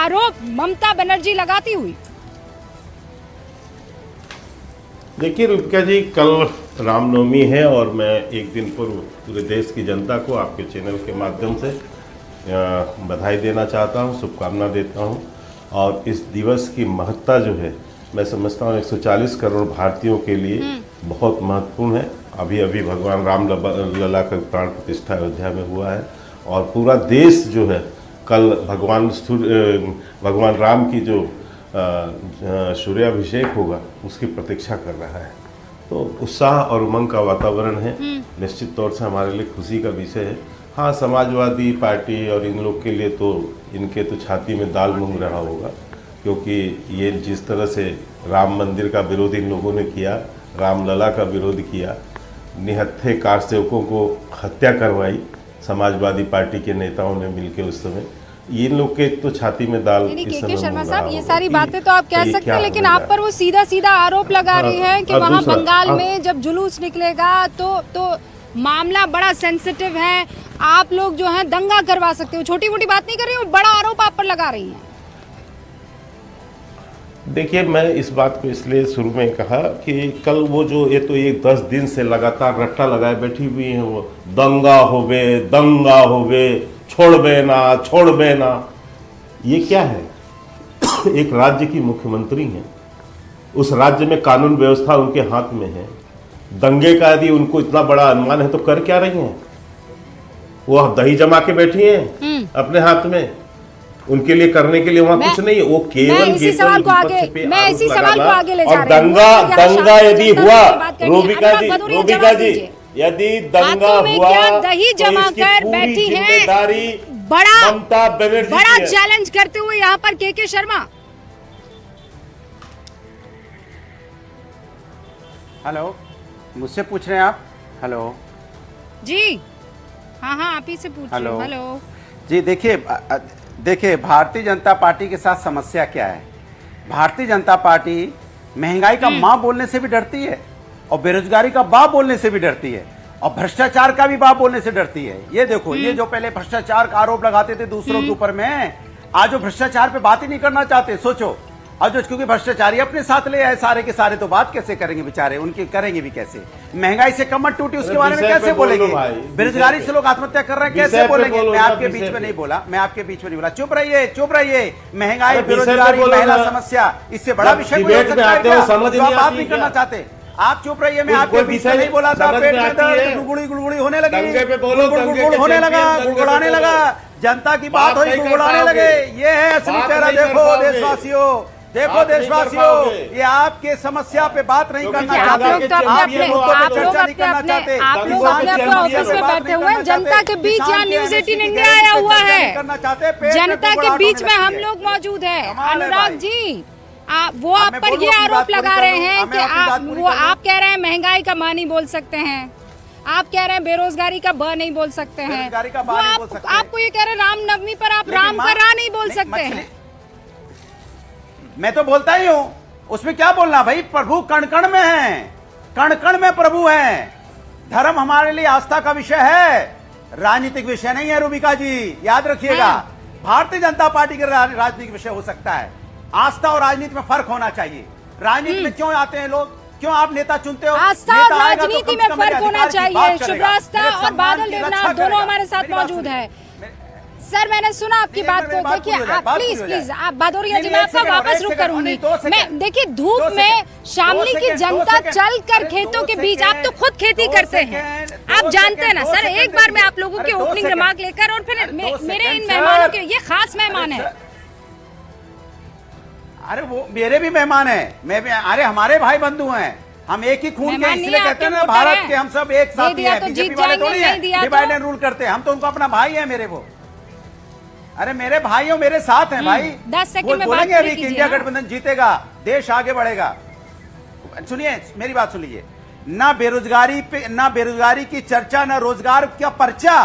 आरोप ममता बनर्जी लगाती हुई। देखिए रूपिका जी, कल रामनवमी है और मैं एक दिन पूर्व पूरे देश की जनता को आपके चैनल के माध्यम से बधाई देना चाहता हूं, शुभकामना देता हूं। और इस दिवस की महत्ता जो है मैं समझता हूं 140 करोड़ भारतीयों के लिए बहुत महत्वपूर्ण है। अभी अभी भगवान राम लला का प्राण प्रतिष्ठा अयोध्या में हुआ है और पूरा देश जो है कल भगवान राम की जो सूर्याभिषेक होगा उसकी प्रतीक्षा कर रहा है। तो उत्साह और उमंग का वातावरण है, निश्चित तौर से हमारे लिए खुशी का विषय है। हाँ, समाजवादी पार्टी और इन लोग के लिए तो इनके तो छाती में दाल मूंग रहा होगा, क्योंकि ये जिस तरह से राम मंदिर का विरोध इन लोगों ने किया, रामलला का विरोध किया, निहत्थे कार सेवकों को हत्या करवाई समाजवादी पार्टी के नेताओं ने मिलकर उस समय, इन लोग के तो छाती में दाल इस समय शर्मा साहब, ये सारी बातें तो आप कह सकते हैं, लेकिन आप पर वो सीधा सीधा आरोप लगा रही हैं कि वहाँ बंगाल में जब जुलूस निकलेगा तो मामला बड़ा सेंसिटिव है, आप लोग जो है दंगा करवा सकते हो। छोटी मोटी बात नहीं कर रही हूँ, बड़ा आरोप आप पर लगा रही हैं। देखिए, मैं इस बात को इसलिए शुरू में कहा कि कल वो जो ये तो एक 10 दिन से लगातार रट्टा लगाए बैठी हुई हैं, वो दंगा होवे छोड़बे ना, ये क्या है? एक राज्य की मुख्यमंत्री हैं, उस राज्य में कानून व्यवस्था उनके हाथ में है। दंगे का यदि उनको इतना बड़ा अनुमान है तो कर क्या रही हैं? वो दही जमा के बैठी हैं अपने हाथ में, उनके लिए करने के लिए वहां कुछ नहीं है। वो केवल इसी सवाल को आगे ले जा रहे हैं। और दंगा यदि रूबिका जी यदि दंगा हुआ दही तो जमा इसकी कर पूरी बैठी हैं जिम्मेदारी ममता बनर्जी बड़ा की है। चैलेंज करते हुए यहाँ पर के शर्मा। हेलो, मुझसे पूछ रहे हैं आप? हेलो जी, हाँ आप ही से पूछ रहे हो। हेलो जी, देखिए भारतीय जनता पार्टी के साथ समस्या क्या है। भारतीय जनता पार्टी महंगाई का मां बोलने से भी डरती है और बेरोजगारी का बाप बोलने से भी डरती है और भ्रष्टाचार का भी बाप बोलने से डरती है। ये देखो, ये जो पहले भ्रष्टाचार का आरोप लगाते थे दूसरों के ऊपर में, आज वो भ्रष्टाचार पे बात ही नहीं करना चाहते। सोचो, और जो क्योंकि भ्रष्टाचारी अपने साथ ले आए सारे के सारे, तो बात कैसे करेंगे बेचारे, उनकी करेंगे भी कैसे? महंगाई से कमर टूटी उसके बारे में कैसे बोलेंगे? बेरोजगारी से लोग आत्महत्या कर रहे हैं, कैसे बोलेंगे? मैं आपके बीच में नहीं बोला, चुप रहिए। महंगाई, बेरोजगारी, महिला समस्या, इससे बड़ा विषय कोई हो सकता है क्या? आप बात नहीं करना चाहते, आप चुप रहिए। मैं आपके बीच में नहीं बोला था। पेट में दर्द, गुड़गुड़ी होने लगी, गुड़गुड़ाने लगा, जनता की बात हुई, गुड़गुड़ाने लगे। ये है असली चेहरा। देखो देशवासियों, ये आपके समस्या पे बात नहीं करना चाहते, आप लोग अपने ऑफिस में बैठे हुए हैं, जनता के बीच यहाँ न्यूज 18 इंडिया आया हुआ है, जनता के बीच में हम लोग मौजूद हैं। अनुराग जी, वो आप पर ये आरोप लगा रहे हैं कि आप कह रहे हैं महंगाई का मां नहीं बोल सकते हैं, आप कह रहे हैं बेरोजगारी का ब नहीं बोल सकते हैं, आपको ये कह रहे हैं रामनवमी पर आप राम का रा नहीं बोल सकते हैं। मैं तो बोलता ही हूं, उसमें क्या बोलना भाई? प्रभु कण कण में है, कण कण में प्रभु है। धर्म हमारे लिए आस्था का विषय है, राजनीतिक विषय नहीं है। रूबिका जी याद रखिएगा, भारतीय जनता पार्टी का राजनीतिक विषय हो सकता है, आस्था और राजनीति में फर्क होना चाहिए। राजनीति में क्यों आते हैं लोग? क्यों आप नेता चुनते हो? आस्था और राजनीति में फर्क होना चाहिए। शुभ रास्ता और बादल देवनाथ दोनों हमारे साथ मौजूद है। सर, मैंने सुना आपकी बात को। देखिए, आप प्लीज आप भदौरिया जी, मैं आपका वापस रुक करूंगी। मैं देखिए, धूप में शामली की जनता चल कर खेतों के बीच, आप तो खुद खेती करते हैं, आप जानते हैं ना सर। एक बार मैं आप लोगों के ओपनिंग रिमार्क लेकर और फिर मेरे इन मेहमानों के, ये खास मेहमान है। अरे वो मेरे भी मेहमान हैं, अरे हमारे भाई बंधु हैं, हम एक ही खून के, इसलिए कहते हैं ना भारत के हम सब एक साथी हैं। बीजेपी वाले थोड़ी हैं डिवाइड एंड रूल करते हैं, हम तो उनको अपना भाई है मेरे। वो अरे मेरे भाई हो, मेरे साथ हैं भाई। 10 सेकंड में बोलेंगे अभी कि इंडिया गठबंधन जीतेगा, देश आगे बढ़ेगा। सुनिए, मेरी बात सुनिए, ना बेरोजगारी की चर्चा, ना रोजगार का पर्चा,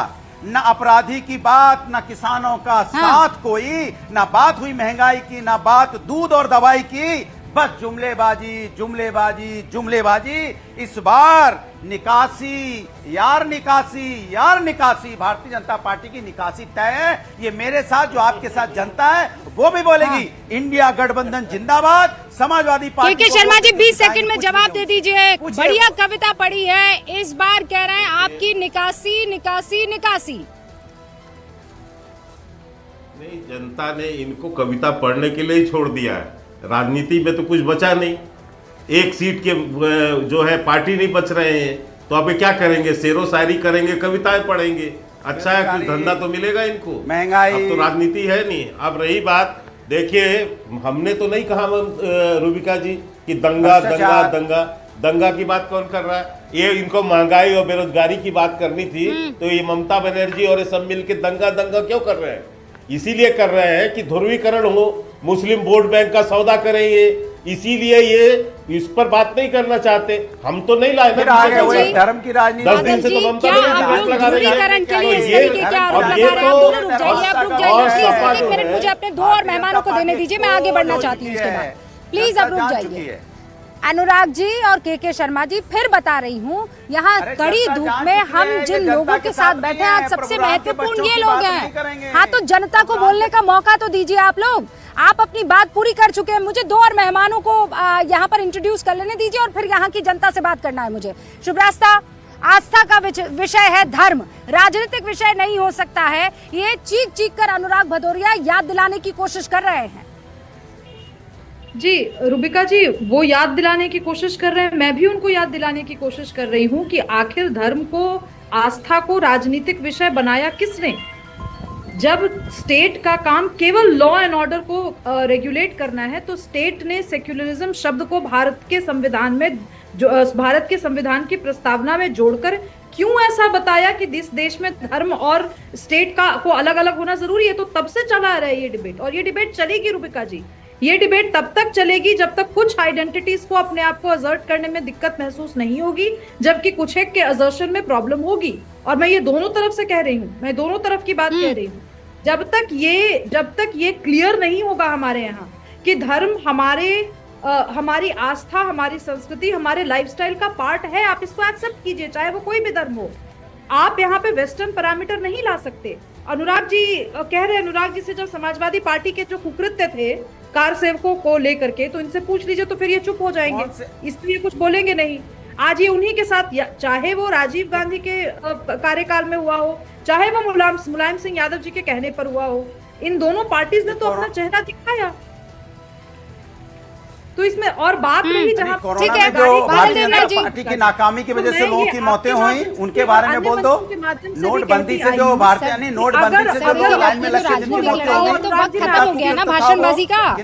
ना अपराधी की बात, ना किसानों का साथ कोई, ना बात हुई महंगाई की, ना बात दूध और दवाई की। बस जुमलेबाजी जुमलेबाजी जुमलेबाजी। इस बार निकासी यार निकासी यार निकासी, भारतीय जनता पार्टी की निकासी तय है। ये मेरे साथ जो आपके साथ जनता है वो भी बोलेगी इंडिया गठबंधन जिंदाबाद, समाजवादी पार्टी। के शर्मा जी 20 सेकंड में जवाब दे दीजिए। बढ़िया कविता पढ़ी है, इस बार कह रहे हैं आपकी निकासी निकासी निकासी। नहीं, जनता ने इनको कविता पढ़ने के लिए ही छोड़ दिया है, राजनीति में तो कुछ बचा नहीं। एक सीट के जो है पार्टी नहीं बच रहे हैं, तो अब क्या करेंगे? शेरो शायरी करेंगे, कविताएं पढ़ेंगे। अच्छा है, कुछ धंधा तो मिलेगा इनको। महंगाई, अब तो राजनीति है नहीं। अब रही बात, देखिए हमने तो नहीं कहा रूबिका जी कि दंगा दंगा दंगा दंगा की बात कौन कर रहा है? ये इनको महंगाई और बेरोजगारी की बात करनी थी, तो ये ममता बनर्जी और ये सब मिलके दंगा दंगा क्यों कर रहे हैं? इसीलिए कर रहे हैं कि ध्रुवीकरण हो, मुस्लिम वोट बैंक का सौदा करेंगे, इसीलिए ये इस पर बात नहीं करना चाहते। हम तो नहीं लाए ना धर्म की राजनीति। 10 दिन से तो ममता बनर्जी लगा रही है। मुझे अपने 2 और मेहमानों को देने दीजिए, मैं आगे बढ़ना चाहती हूँ उसके बाद। प्लीज अब रुक जाइए। अनुराग जी और के शर्मा जी, फिर बता रही हूँ, यहाँ कड़ी धूप में हम जिन लोगों के साथ बैठे हैं, आज सबसे महत्वपूर्ण ये लोग हैं। हाँ, तो जनता को बोलने का मौका तो दीजिए। आप लोग, आप अपनी बात पूरी कर चुके हैं। मुझे 2 और मेहमानों को यहाँ पर इंट्रोड्यूस कर लेने दीजिए और फिर यहाँ की जनता से बात करना है मुझे। शुभ्रास्ता, आस्था का विषय है धर्म, राजनीतिक विषय नहीं हो सकता है। ये चीख चीख कर अनुराग भदौरिया याद दिलाने की कोशिश कर रहे हैं। जी रूबिका जी, वो याद दिलाने की कोशिश कर रहे हैं, मैं भी उनको याद दिलाने की कोशिश कर रही हूँ कि आखिर धर्म को, आस्था को राजनीतिक विषय बनाया किसने? जब स्टेट का काम केवल लॉ एंड ऑर्डर को रेगुलेट करना है, तो स्टेट ने सेक्युलरिज्म शब्द को भारत के संविधान में, भारत के संविधान की प्रस्तावना में जोड़कर क्यों ऐसा बताया कि इस देश में धर्म और स्टेट का को अलग अलग होना जरूरी है? तो तब से चला आ रहा है ये डिबेट, और ये डिबेट चलेगी रूबिका जी। ये डिबेट तब तक चलेगी जब तक कुछ आइडेंटिटीज को अपने आप को असर्ट करने में दिक्कत महसूस नहीं होगी, जबकि कुछ एक के असर्शन में प्रॉब्लम होगी। और मैं ये दोनों तरफ से कह रही हूँ, मैं दोनों तरफ की बात कह रही हूँ। जब तक ये क्लियर नहीं होगा हमारे यहाँ कि धर्म हमारी आस्था, हमारी संस्कृति, हमारे लाइफस्टाइल का पार्ट है, आप इसको एक्सेप्ट कीजिए, चाहे वो कोई भी धर्म हो। आप यहाँ पे वेस्टर्न पैरामीटर नहीं ला सकते। अनुराग जी कह रहे हैं, अनुराग जी से जब समाजवादी पार्टी के जो कुकृत्य थे कार सेवकों को लेकर के, तो इनसे पूछ लीजिए, तो फिर ये चुप हो जाएंगे, इसलिए कुछ बोलेंगे नहीं। आज ये उन्हीं के साथ, चाहे वो राजीव गांधी के कार्यकाल में हुआ हो, चाहे वो मुलायम सिंह यादव जी के कहने पर हुआ हो, इन दोनों पार्टीज ने तो अपना चेहरा दिखाया। तो इसमें और बात रही जहाँ ठीक है, जो भारतीय जनता पार्टी की नाकामी की वजह से लोगों की मौतें हुई, उनके बारे में बोल दो। नोटबंदी से जो भारतीय नोटबंदी से जो लोग लाइन में लगे जिनकी मौतें हुई, तो वक्त खत्म हो गया ना भाषणबाजी का।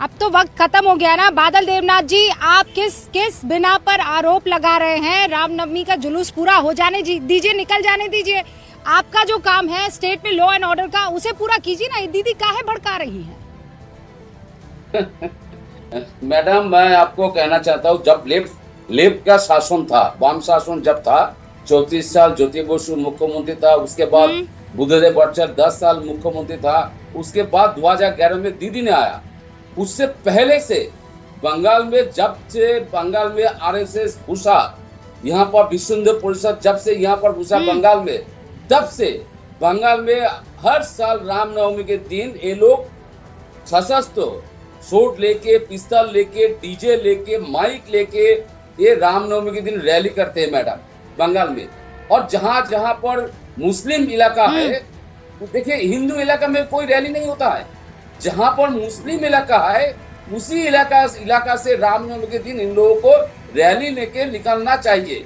अब तो वक्त खत्म हो गया ना। बादल देवनाथ जी, आप किस बिना पर आरोप लगा रहे हैं? रामनवमी का जुलूस पूरा हो जाने दीजिए, निकल जाने दीजिए। आपका जो काम है स्टेट में लॉ एंड ऑर्डर का, उसे पूरा कीजिए ना। दीदी काहे भड़का रही है? मैडम, मैं आपको कहना चाहता हूँ, जब लेफ्ट का शासन था, वाम शासन जब था, 34 साल ज्योति बसु मुख्यमंत्री था, उसके बाद बुद्धदेव भट्टाचार्य 10 साल मुख्यमंत्री था, उसके बाद 2011 में दीदी ने आया। उससे पहले से बंगाल में आरएसएस घुसा, यहाँ पर विश्व हिंदू परिषद जब से यहाँ पर घुसा बंगाल में, तब से बंगाल में हर साल रामनवमी के दिन ये लोग सशस्त्र शॉट लेके, पिस्तौल लेके, डीजे लेके, माइक लेके ये रामनवमी के दिन रैली करते हैं मैडम बंगाल में। और जहां जहां पर मुस्लिम इलाका है, देखिए हिंदू इलाका में कोई रैली नहीं होता है। जहां पर मुस्लिम इलाका है, उसी इलाका से रामनवमी के दिन इन लोगों को रैली लेके निकलना चाहिए।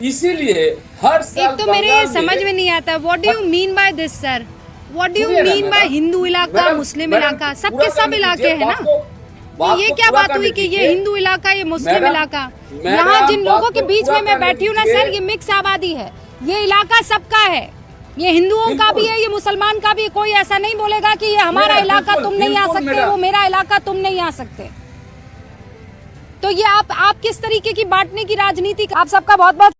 इसीलिए हर साल एक तो मेरे समझ में नहीं आता, what do you mean by this sir? What do you mean by Hindu इलाका, मुस्लिम इलाका? सबके सब इलाके हैं ना। ये क्या बात हुई कि ये हिंदू इलाका, ये मुस्लिम इलाका? यहाँ जिन लोगों के बीच में मैं बैठी हूँ ना सर, ये मिक्स आबादी है। ये इलाका सबका है, ये हिंदुओं का भी है, ये मुसलमान का भी। कोई ऐसा नहीं बोलेगा कि ये हमारा इलाका तुम नहीं आ सकते, वो मेरा इलाका तुम नहीं आ सकते। तो ये आप किस तरीके की बांटने की राजनीति? आप सबका बहुत बहुत